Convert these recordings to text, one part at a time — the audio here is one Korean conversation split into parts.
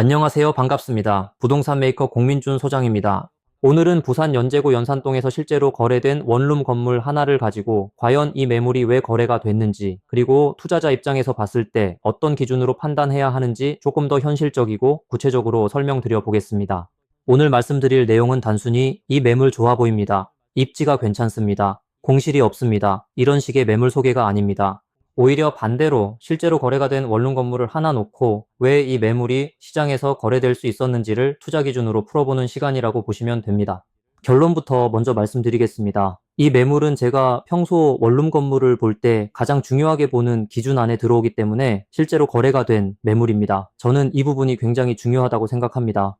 안녕하세요. 반갑습니다. 부동산 메이커 공민준 소장입니다. 오늘은 부산 연제구 연산동에서 실제로 거래된 원룸 건물 하나를 가지고 과연 이 매물이 왜 거래가 됐는지, 그리고 투자자 입장에서 봤을 때 어떤 기준으로 판단해야 하는지 조금 더 현실적이고 구체적으로 설명드려 보겠습니다. 오늘 말씀드릴 내용은 단순히 이 매물 좋아 보입니다. 입지가 괜찮습니다. 공실이 없습니다. 이런 식의 매물 소개가 아닙니다. 오히려 반대로 실제로 거래가 된 원룸 건물을 하나 놓고 왜 이 매물이 시장에서 거래될 수 있었는지를 투자 기준으로 풀어보는 시간이라고 보시면 됩니다. 결론부터 먼저 말씀드리겠습니다. 이 매물은 제가 평소 원룸 건물을 볼 때 가장 중요하게 보는 기준 안에 들어오기 때문에 실제로 거래가 된 매물입니다. 저는 이 부분이 굉장히 중요하다고 생각합니다.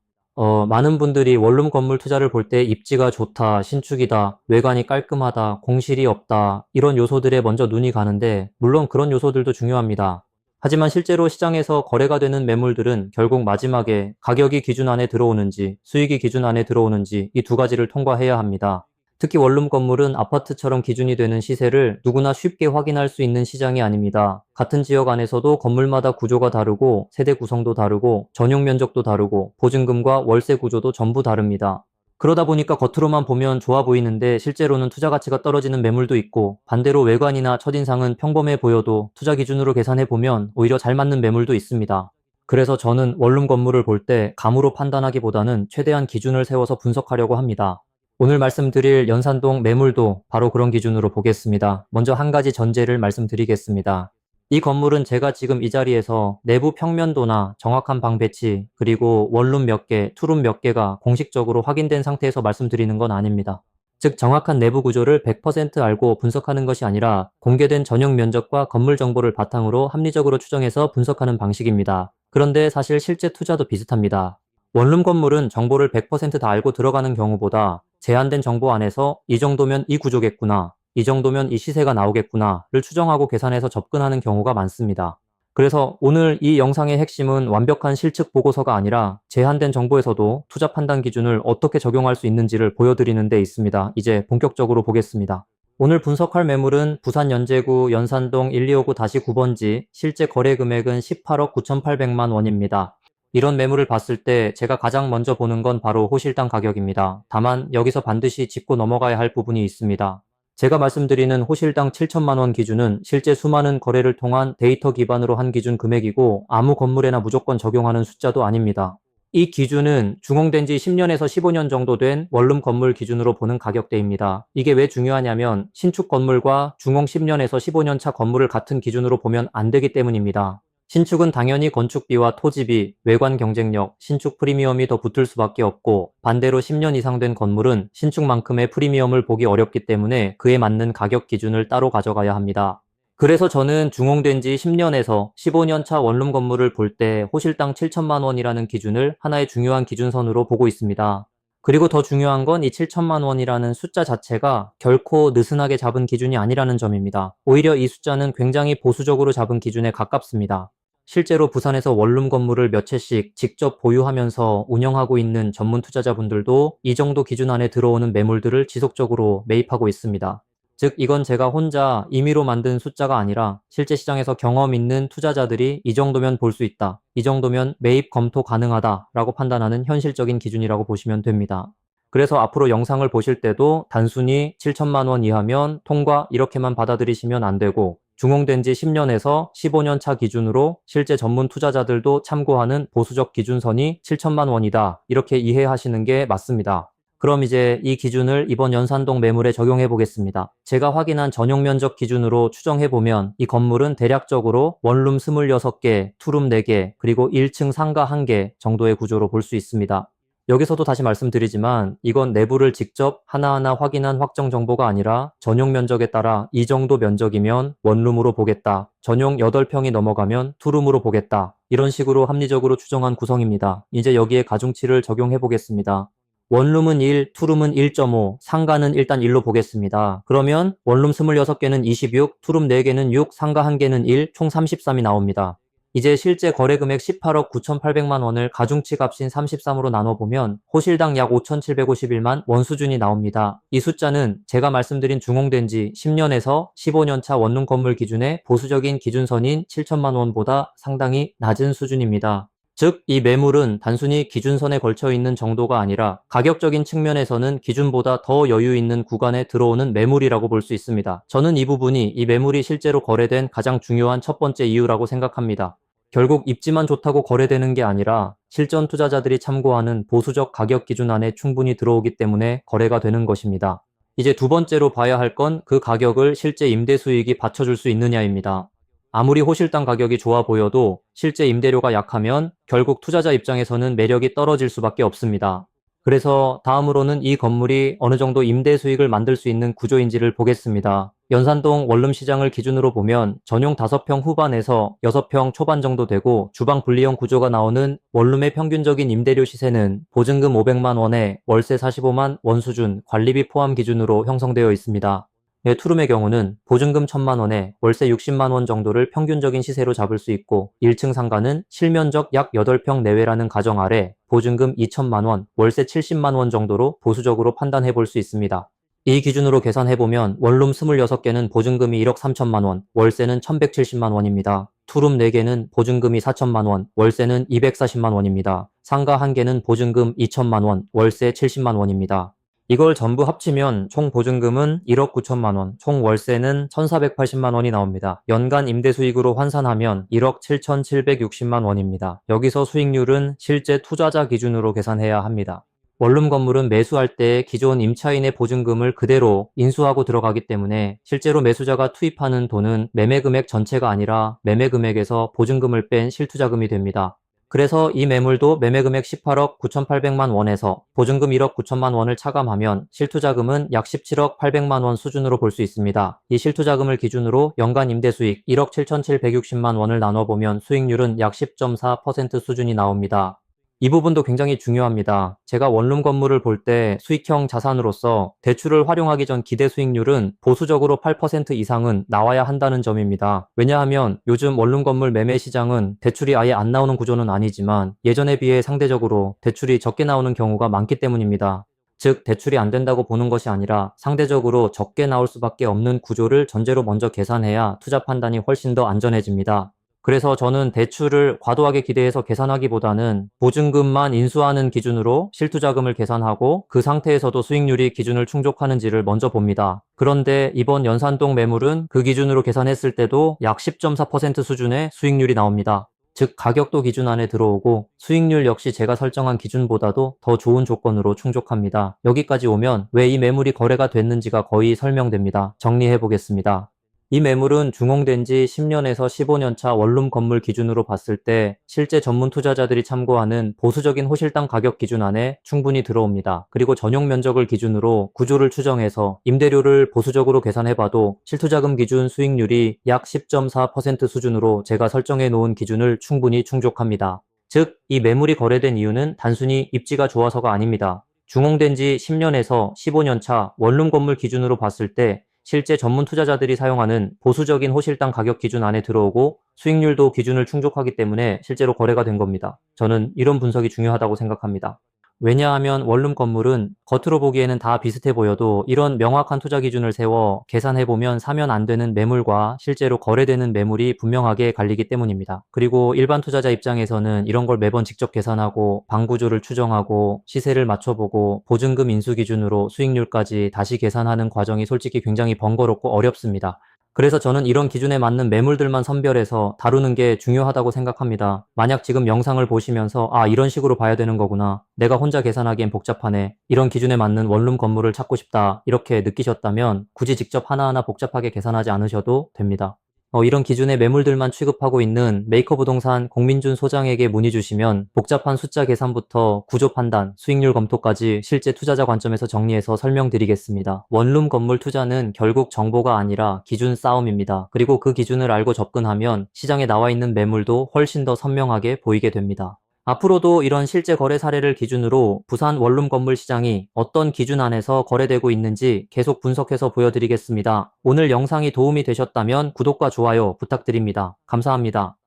많은 분들이 원룸 건물 투자를 볼 때 입지가 좋다, 신축이다, 외관이 깔끔하다, 공실이 없다, 이런 요소들에 먼저 눈이 가는데, 물론 그런 요소들도 중요합니다. 하지만 실제로 시장에서 거래가 되는 매물들은 결국 마지막에 가격이 기준 안에 들어오는지, 수익이 기준 안에 들어오는지 이 두 가지를 통과해야 합니다. 특히 원룸 건물은 아파트처럼 기준이 되는 시세를 누구나 쉽게 확인할 수 있는 시장이 아닙니다. 같은 지역 안에서도 건물마다 구조가 다르고 세대 구성도 다르고 전용 면적도 다르고 보증금과 월세 구조도 전부 다릅니다. 그러다 보니까 겉으로만 보면 좋아 보이는데 실제로는 투자 가치가 떨어지는 매물도 있고, 반대로 외관이나 첫인상은 평범해 보여도 투자 기준으로 계산해 보면 오히려 잘 맞는 매물도 있습니다. 그래서 저는 원룸 건물을 볼 때 감으로 판단하기보다는 최대한 기준을 세워서 분석하려고 합니다. 오늘 말씀드릴 연산동 매물도 바로 그런 기준으로 보겠습니다. 먼저 한 가지 전제를 말씀드리겠습니다. 이 건물은 제가 지금 이 자리에서 내부 평면도나 정확한 방 배치, 그리고 원룸 몇 개, 투룸 몇 개가 공식적으로 확인된 상태에서 말씀드리는 건 아닙니다. 즉 정확한 내부 구조를 100% 알고 분석하는 것이 아니라 공개된 전용 면적과 건물 정보를 바탕으로 합리적으로 추정해서 분석하는 방식입니다. 그런데 사실 실제 투자도 비슷합니다. 원룸 건물은 정보를 100% 다 알고 들어가는 경우보다 제한된 정보 안에서 이 정도면 이 구조겠구나, 이 정도면 이 시세가 나오겠구나를 추정하고 계산해서 접근하는 경우가 많습니다. 그래서 오늘 이 영상의 핵심은 완벽한 실측 보고서가 아니라 제한된 정보에서도 투자 판단 기준을 어떻게 적용할 수 있는지를 보여드리는 데 있습니다. 이제 본격적으로 보겠습니다. 오늘 분석할 매물은 부산 연제구 연산동 1259-9번지, 실제 거래 금액은 18억 9,800만 원입니다. 이런 매물을 봤을 때 제가 가장 먼저 보는 건 바로 호실당 가격입니다. 다만 여기서 반드시 짚고 넘어가야 할 부분이 있습니다. 제가 말씀드리는 호실당 7천만 원 기준은 실제 수많은 거래를 통한 데이터 기반으로 한 기준 금액이고, 아무 건물에나 무조건 적용하는 숫자도 아닙니다. 이 기준은 준공된 지 10년에서 15년 정도 된 원룸 건물 기준으로 보는 가격대입니다. 이게 왜 중요하냐면 신축 건물과 준공 10년에서 15년 차 건물을 같은 기준으로 보면 안 되기 때문입니다. 신축은 당연히 건축비와 토지비, 외관 경쟁력, 신축 프리미엄이 더 붙을 수밖에 없고, 반대로 10년 이상 된 건물은 신축만큼의 프리미엄을 보기 어렵기 때문에 그에 맞는 가격 기준을 따로 가져가야 합니다. 그래서 저는 준공된 지 10년에서 15년 차 원룸 건물을 볼 때 호실당 7천만 원이라는 기준을 하나의 중요한 기준선으로 보고 있습니다. 그리고 더 중요한 건 이 7천만 원이라는 숫자 자체가 결코 느슨하게 잡은 기준이 아니라는 점입니다. 오히려 이 숫자는 굉장히 보수적으로 잡은 기준에 가깝습니다. 실제로 부산에서 원룸 건물을 몇 채씩 직접 보유하면서 운영하고 있는 전문 투자자분들도 이 정도 기준 안에 들어오는 매물들을 지속적으로 매입하고 있습니다. 즉 이건 제가 혼자 임의로 만든 숫자가 아니라 실제 시장에서 경험 있는 투자자들이 이 정도면 볼 수 있다, 이 정도면 매입 검토 가능하다라고 판단하는 현실적인 기준이라고 보시면 됩니다. 그래서 앞으로 영상을 보실 때도 단순히 7천만 원 이하면 통과 이렇게만 받아들이시면 안 되고, 준공된 지 10년에서 15년 차 기준으로 실제 전문 투자자들도 참고하는 보수적 기준선이 7천만 원이다, 이렇게 이해하시는 게 맞습니다. 그럼 이제 이 기준을 이번 연산동 매물에 적용해 보겠습니다. 제가 확인한 전용 면적 기준으로 추정해 보면 이 건물은 대략적으로 원룸 26개, 투룸 4개, 그리고 1층 상가 1개 정도의 구조로 볼 수 있습니다. 여기서도 다시 말씀드리지만 이건 내부를 직접 하나하나 확인한 확정 정보가 아니라 전용 면적에 따라 이 정도 면적이면 원룸으로 보겠다, 전용 8평이 넘어가면 투룸으로 보겠다, 이런 식으로 합리적으로 추정한 구성입니다. 이제 여기에 가중치를 적용해 보겠습니다. 원룸은 1, 투룸은 1.5, 상가는 일단 1로 보겠습니다. 그러면 원룸 26개는 26, 투룸 4개는 6, 상가 1개는 1, 총 33이 나옵니다. 이제 실제 거래 금액 18억 9,800만 원을 가중치 값인 33으로 나눠보면 호실당 약 5,751만 원 수준이 나옵니다. 이 숫자는 제가 말씀드린 준공된 지 10년에서 15년 차 원룸 건물 기준의 보수적인 기준선인 7천만 원보다 상당히 낮은 수준입니다. 즉, 이 매물은 단순히 기준선에 걸쳐 있는 정도가 아니라 가격적인 측면에서는 기준보다 더 여유 있는 구간에 들어오는 매물이라고 볼 수 있습니다. 저는 이 부분이 이 매물이 실제로 거래된 가장 중요한 첫 번째 이유라고 생각합니다. 결국 입지만 좋다고 거래되는 게 아니라 실전 투자자들이 참고하는 보수적 가격 기준 안에 충분히 들어오기 때문에 거래가 되는 것입니다. 이제 두 번째로 봐야 할 건 그 가격을 실제 임대 수익이 받쳐줄 수 있느냐입니다. 아무리 호실당 가격이 좋아 보여도 실제 임대료가 약하면 결국 투자자 입장에서는 매력이 떨어질 수밖에 없습니다. 그래서 다음으로는 이 건물이 어느 정도 임대 수익을 만들 수 있는 구조인지를 보겠습니다. 연산동 원룸 시장을 기준으로 보면 전용 5평 후반에서 6평 초반 정도 되고 주방 분리형 구조가 나오는 원룸의 평균적인 임대료 시세는 보증금 500만 원에 월세 45만 원 수준 관리비 포함 기준으로 형성되어 있습니다. 투룸의 경우는 보증금 1000만 원에 월세 60만 원 정도를 평균적인 시세로 잡을 수 있고 1층 상가는 실면적 약 8평 내외라는 가정 아래 보증금 2천만 원, 월세 70만 원 정도로 보수적으로 판단해 볼 수 있습니다. 이 기준으로 계산해보면 원룸 26개는 보증금이 1억 3천만 원, 월세는 1170만 원입니다. 투룸 4개는 보증금이 4천만 원, 월세는 240만 원입니다. 상가 1개는 보증금 2천만 원, 월세 70만 원입니다. 이걸 전부 합치면 총 보증금은 1억 9천만 원, 총 월세는 1,480만 원이 나옵니다. 연간 임대 수익으로 환산하면 1억 7,760만 원입니다. 여기서 수익률은 실제 투자자 기준으로 계산해야 합니다. 원룸 건물은 매수할 때 기존 임차인의 보증금을 그대로 인수하고 들어가기 때문에 실제로 매수자가 투입하는 돈은 매매 금액 전체가 아니라 매매 금액에서 보증금을 뺀 실투자금이 됩니다. 그래서 이 매물도 매매금액 18억 9,800만 원에서 보증금 1억 9천만 원을 차감하면 실투자금은 약 17억 800만 원 수준으로 볼 수 있습니다. 이 실투자금을 기준으로 연간 임대수익 1억 7,760만 원을 나눠보면 수익률은 약 10.4% 수준이 나옵니다. 이 부분도 굉장히 중요합니다. 제가 원룸 건물을 볼 때 수익형 자산으로서 대출을 활용하기 전 기대 수익률은 보수적으로 8% 이상은 나와야 한다는 점입니다. 왜냐하면 요즘 원룸 건물 매매 시장은 대출이 아예 안 나오는 구조는 아니지만 예전에 비해 상대적으로 대출이 적게 나오는 경우가 많기 때문입니다. 즉, 대출이 안 된다고 보는 것이 아니라 상대적으로 적게 나올 수밖에 없는 구조를 전제로 먼저 계산해야 투자 판단이 훨씬 더 안전해집니다. 그래서 저는 대출을 과도하게 기대해서 계산하기보다는 보증금만 인수하는 기준으로 실투자금을 계산하고 그 상태에서도 수익률이 기준을 충족하는지를 먼저 봅니다. 그런데 이번 연산동 매물은 그 기준으로 계산했을 때도 약 10.4% 수준의 수익률이 나옵니다. 즉, 가격도 기준 안에 들어오고 수익률 역시 제가 설정한 기준보다도 더 좋은 조건으로 충족합니다. 여기까지 오면 왜 이 매물이 거래가 됐는지가 거의 설명됩니다. 정리해 보겠습니다. 이 매물은 준공된 지 10년에서 15년 차 원룸 건물 기준으로 봤을 때 실제 전문 투자자들이 참고하는 보수적인 호실당 가격 기준 안에 충분히 들어옵니다. 그리고 전용 면적을 기준으로 구조를 추정해서 임대료를 보수적으로 계산해봐도 실투자금 기준 수익률이 약 10.4% 수준으로 제가 설정해 놓은 기준을 충분히 충족합니다. 즉, 이 매물이 거래된 이유는 단순히 입지가 좋아서가 아닙니다. 준공된 지 10년에서 15년 차 원룸 건물 기준으로 봤을 때 실제 전문 투자자들이 사용하는 보수적인 호실당 가격 기준 안에 들어오고 수익률도 기준을 충족하기 때문에 실제로 거래가 된 겁니다. 저는 이런 분석이 중요하다고 생각합니다. 왜냐하면 원룸 건물은 겉으로 보기에는 다 비슷해 보여도 이런 명확한 투자 기준을 세워 계산해보면 사면 안 되는 매물과 실제로 거래되는 매물이 분명하게 갈리기 때문입니다. 그리고 일반 투자자 입장에서는 이런 걸 매번 직접 계산하고 방구조를 추정하고 시세를 맞춰보고 보증금 인수 기준으로 수익률까지 다시 계산하는 과정이 솔직히 굉장히 번거롭고 어렵습니다. 그래서 저는 이런 기준에 맞는 매물들만 선별해서 다루는 게 중요하다고 생각합니다. 만약 지금 영상을 보시면서 이런 식으로 봐야 되는 거구나. 내가 혼자 계산하기엔 복잡하네. 이런 기준에 맞는 원룸 건물을 찾고 싶다. 이렇게 느끼셨다면 굳이 직접 하나하나 복잡하게 계산하지 않으셔도 됩니다. 이런 기준의 매물들만 취급하고 있는 메이커 부동산 공민준 소장에게 문의 주시면 복잡한 숫자 계산부터 구조 판단, 수익률 검토까지 실제 투자자 관점에서 정리해서 설명드리겠습니다. 원룸 건물 투자는 결국 정보가 아니라 기준 싸움입니다. 그리고 그 기준을 알고 접근하면 시장에 나와 있는 매물도 훨씬 더 선명하게 보이게 됩니다. 앞으로도 이런 실제 거래 사례를 기준으로 부산 원룸 건물 시장이 어떤 기준 안에서 거래되고 있는지 계속 분석해서 보여드리겠습니다. 오늘 영상이 도움이 되셨다면 구독과 좋아요 부탁드립니다. 감사합니다.